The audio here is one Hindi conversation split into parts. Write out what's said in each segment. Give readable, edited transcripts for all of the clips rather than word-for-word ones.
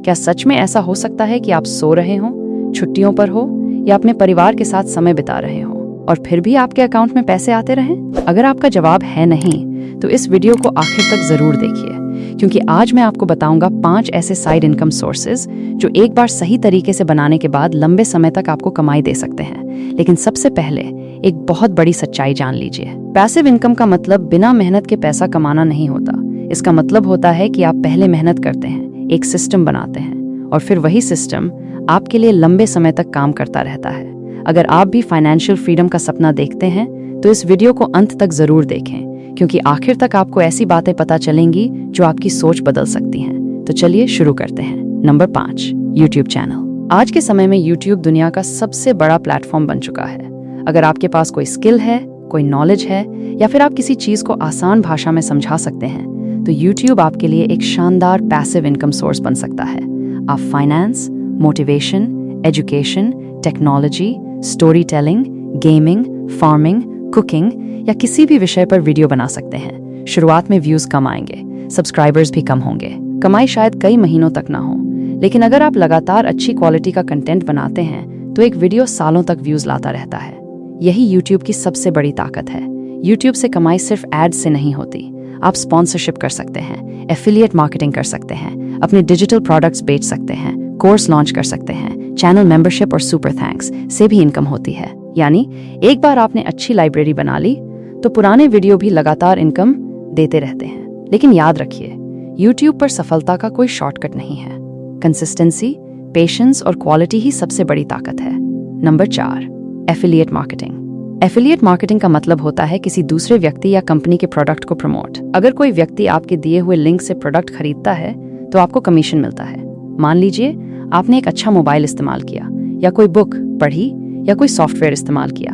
क्या सच में ऐसा हो सकता है कि आप सो रहे हो, छुट्टियों पर हो या अपने परिवार के साथ समय बिता रहे हो और फिर भी आपके अकाउंट में पैसे आते रहें? अगर आपका जवाब है नहीं, तो इस वीडियो को आखिर तक जरूर देखिए, क्योंकि आज मैं आपको बताऊंगा 5 ऐसे साइड इनकम सोर्सेज जो एक बार सही तरीके से बनाने के बाद लंबे समय तक आपको कमाई दे सकते हैं। लेकिन सबसे पहले एक बहुत बड़ी सच्चाई जान लीजिए। पैसिव इनकम का मतलब बिना मेहनत के पैसा कमाना नहीं होता। इसका मतलब होता है कि आप पहले मेहनत करते हैं, एक सिस्टम बनाते हैं और फिर वही सिस्टम आपके लिए लंबे समय तक काम करता रहता है। अगर आप भी फाइनेंशियल फ्रीडम का सपना देखते हैं तो इस वीडियो को अंत तक जरूर देखें, क्योंकि आखिर तक आपको ऐसी बातें पता चलेंगी जो आपकी सोच बदल सकती हैं। तो चलिए शुरू करते हैं। Number 5, YouTube channel. आज के समय में यूट्यूब दुनिया का सबसे बड़ा प्लेटफॉर्म बन चुका है। अगर आपके पास कोई स्किल है, कोई नॉलेज है या फिर आप किसी चीज को आसान भाषा में समझा सकते हैं, तो यूट्यूब आपके लिए एक शानदार पैसिव इनकम सोर्स बन सकता है। आप finance, motivation, education, technology, story telling, gaming, farming, cooking या किसी भी विषय पर वीडियो बना सकते हैं। शुरुआत में व्यूज कम आएंगे, सब्सक्राइबर्स भी कम होंगे, कमाई शायद कई महीनों तक ना हो, लेकिन अगर आप लगातार अच्छी क्वालिटी का कंटेंट बनाते हैं तो एक वीडियो सालों तक व्यूज लाता रहता है। यही यूट्यूब की सबसे बड़ी ताकत है। यूट्यूब से कमाई सिर्फ एड्स से नहीं होती। आप स्पॉन्सरशिप कर सकते हैं, एफिलिएट मार्केटिंग कर सकते हैं, अपने डिजिटल प्रोडक्ट्स बेच सकते हैं, कोर्स लॉन्च कर सकते हैं, चैनल मेंबरशिप और सुपर थैंक्स से भी इनकम होती है। यानी एक बार आपने अच्छी लाइब्रेरी बना ली तो पुराने वीडियो भी लगातार इनकम देते रहते हैं। लेकिन याद रखिए, यूट्यूब पर सफलता का कोई शॉर्टकट नहीं है। कंसिस्टेंसी, पेशेंस और क्वालिटी ही सबसे बड़ी ताकत है। Number 4, affiliate marketing. Affiliate marketing का मतलब होता है किसी दूसरे व्यक्ति या कंपनी के प्रोडक्ट को प्रमोट। अगर कोई व्यक्ति आपके दिए हुए लिंक से प्रोडक्ट खरीदता है तो आपको कमीशन मिलता है। मान लीजिए आपने एक अच्छा मोबाइल इस्तेमाल किया या कोई बुक पढ़ी या कोई सॉफ्टवेयर इस्तेमाल किया,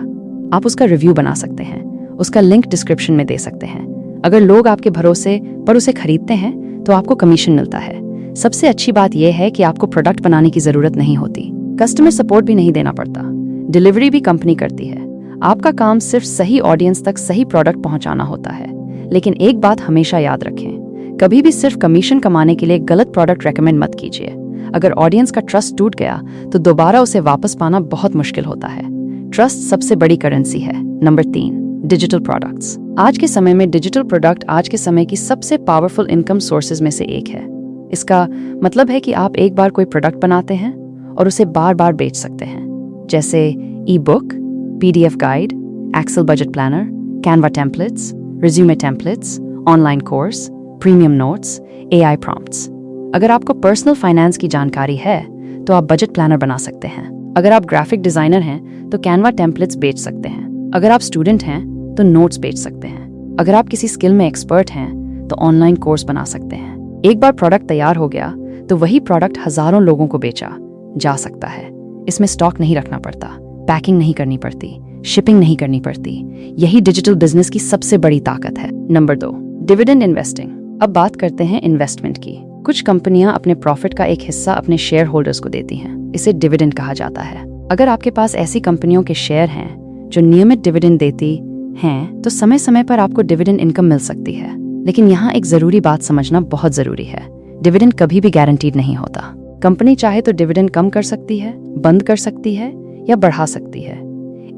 आप उसका रिव्यू बना सकते हैं, उसका लिंक डिस्क्रिप्शन में दे सकते हैं। अगर लोग आपके भरोसे पर उसे खरीदते हैं तो आपको कमीशन मिलता है। सबसे अच्छी बात यह है कि आपको प्रोडक्ट बनाने की जरूरत नहीं होती, कस्टमर सपोर्ट भी नहीं देना पड़ता, डिलीवरी भी कंपनी करती है। आपका काम सिर्फ सही ऑडियंस तक सही प्रोडक्ट पहुंचाना होता है। लेकिन एक बात हमेशा याद रखें, कभी भी सिर्फ कमीशन कमाने के लिए गलत प्रोडक्ट रेकमेंड मत कीजिए। अगर ऑडियंस का ट्रस्ट टूट गया तो दोबारा उसे वापस पाना बहुत मुश्किल होता है। ट्रस्ट सबसे बड़ी करेंसी है। Number 3, digital products. आज के समय में डिजिटल प्रोडक्ट आज के समय की सबसे पावरफुल इनकम सोर्सेज में से एक है। इसका मतलब है कि आप एक बार कोई प्रोडक्ट बनाते हैं और उसे बार बार बेच सकते हैं, जैसे e book, PDF guide, Excel budget planner, Canva templates, resume templates, online course, premium notes, AI prompts. अगर आपको पर्सनल फाइनेंस की जानकारी है तो आप बजट प्लानर बना सकते हैं। अगर आप ग्राफिक डिजाइनर हैं तो कैनवा टेम्पलेट्स बेच सकते हैं। अगर आप स्टूडेंट हैं तो नोट्स बेच सकते हैं। अगर आप किसी स्किल में एक्सपर्ट हैं तो ऑनलाइन कोर्स बना सकते हैं। एक बार प्रोडक्ट तैयार हो गया तो वही प्रोडक्ट हजारों लोगों को बेचा जा सकता है। इसमें स्टॉक नहीं रखना पड़ता, पैकिंग नहीं करनी पड़ती, शिपिंग नहीं करनी पड़ती। यही डिजिटल बिजनेस की सबसे बड़ी ताकत है। Number 2, dividend investing. अब बात करते हैं इन्वेस्टमेंट की। कुछ कंपनियां अपने प्रॉफिट का एक हिस्सा अपने शेयर होल्डर्स को देती हैं। इसे डिविडेंड कहा जाता है। अगर आपके पास ऐसी कंपनियों के शेयर हैं जो नियमित डिविडेंड देती हैं तो समय समय पर आपको डिविडेंड इनकम मिल सकती है। लेकिन यहाँ एक जरूरी बात समझना बहुत जरूरी है। डिविडेंड कभी भी गारंटीड नहीं होता। कंपनी चाहे तो डिविडेंड कम कर सकती है, बंद कर सकती है या बढ़ा सकती है।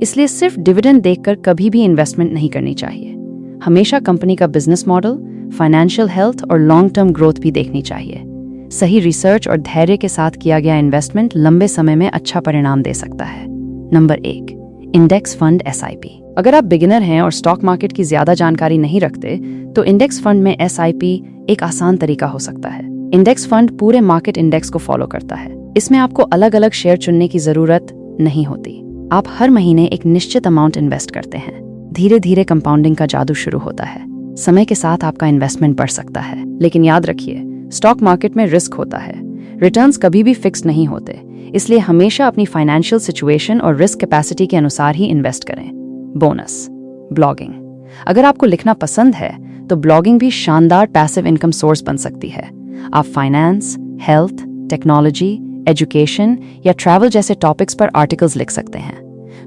इसलिए सिर्फ डिविडेंड देखकर कभी भी इन्वेस्टमेंट नहीं करनी चाहिए। हमेशा कंपनी का बिजनेस मॉडल, फाइनेंशियल हेल्थ और लॉन्ग टर्म ग्रोथ भी देखनी चाहिए। सही रिसर्च और धैर्य के साथ किया गया इन्वेस्टमेंट लंबे समय में अच्छा परिणाम दे सकता है। Number 1, index fund SIP। अगर आप बिगिनर हैं और स्टॉक मार्केट की ज्यादा जानकारी नहीं रखते तो इंडेक्स फंड में SIP एक आसान तरीका हो सकता है। इंडेक्स फंड पूरे मार्केट इंडेक्स को फॉलो करता है। इसमें आपको अलग अलग शेयर चुनने की जरूरत नहीं होती। आप हर महीने एक निश्चित अमाउंट इन्वेस्ट करते हैं। धीरे धीरे कंपाउंडिंग का जादू शुरू होता है। समय के साथ आपका इन्वेस्टमेंट बढ़ सकता है। लेकिन याद रखिए, स्टॉक मार्केट में रिस्क होता है। रिटर्न्स कभी भी फिक्स नहीं होते, इसलिए हमेशा अपनी फाइनेंशियल सिचुएशन और रिस्क कैपेसिटी के अनुसार ही इन्वेस्ट करें। Bonus, blogging. अगर आपको लिखना पसंद है तो ब्लॉगिंग भी शानदार पैसिव इनकम सोर्स बन सकती है। आप फाइनेंस, हेल्थ, टेक्नोलॉजी, एजुकेशन या ट्रैवल जैसे टॉपिक्स पर आर्टिकल्स लिख सकते हैं।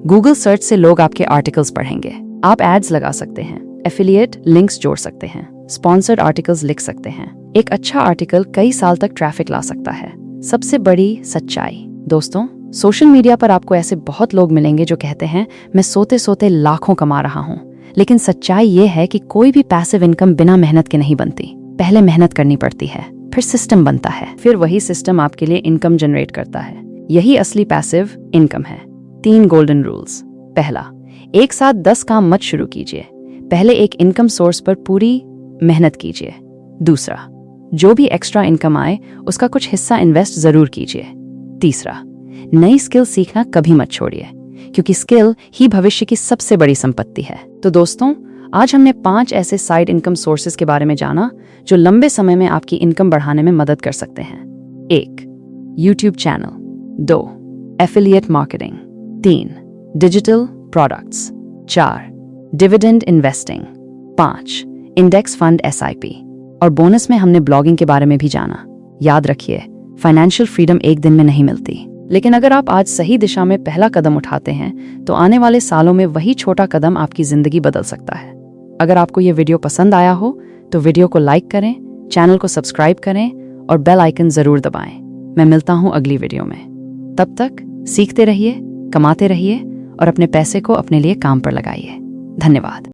गूगल सर्च से लोग आपके आर्टिकल्स पढ़ेंगे। आप एड्स लगा सकते हैं, एफिलिएट लिंक्स जोड़ सकते हैं, स्पॉन्सर्ड आर्टिकल्स लिख सकते हैं। एक अच्छा आर्टिकल कई साल तक ट्रैफिक ला सकता है। सबसे बड़ी सच्चाई। दोस्तों, सोशल मीडिया पर आपको ऐसे बहुत लोग मिलेंगे जो कहते हैं मैं सोते सोते लाखों कमा रहा हूँ, लेकिन सच्चाई ये है कि कोई भी पैसिव इनकम बिना मेहनत के नहीं बनती। पहले मेहनत करनी पड़ती है, फिर सिस्टम बनता है, फिर वही सिस्टम आपके लिए इनकम जनरेट करता है। यही असली पैसिव इनकम है। 3 गोल्डन रूल्स। पहला, एक साथ 10 काम मत शुरू कीजिए। पहले एक इनकम सोर्स पर पूरी मेहनत कीजिए। दूसरा, जो भी एक्स्ट्रा इनकम आए उसका कुछ हिस्सा इन्वेस्ट जरूर कीजिए। तीसरा, नई स्किल सीखना कभी मत छोड़िए, क्योंकि स्किल ही भविष्य की सबसे बड़ी संपत्ति है। तो दोस्तों, आज हमने 5 ऐसे साइड इनकम सोर्सेज के बारे में जाना जो लंबे समय में आपकी इनकम बढ़ाने में मदद कर सकते हैं। 1. YouTube channel. 2. Affiliate marketing. 3. Digital products. 4. Dividend investing. 5. Index fund SIP। और बोनस में हमने ब्लॉगिंग के बारे में भी जाना। याद रखिए, फाइनेंशियल फ्रीडम एक दिन में नहीं मिलती, लेकिन अगर आप आज सही दिशा में पहला कदम उठाते हैं तो आने वाले सालों में वही छोटा कदम आपकी जिंदगी बदल सकता है। अगर आपको ये वीडियो पसंद आया हो तो वीडियो को लाइक करें, चैनल को सब्सक्राइब करें और बेल आइकन जरूर दबाएं। मैं मिलता हूं अगली वीडियो में। तब तक सीखते रहिए, कमाते रहिए और अपने पैसे को अपने लिए काम पर लगाइए। धन्यवाद।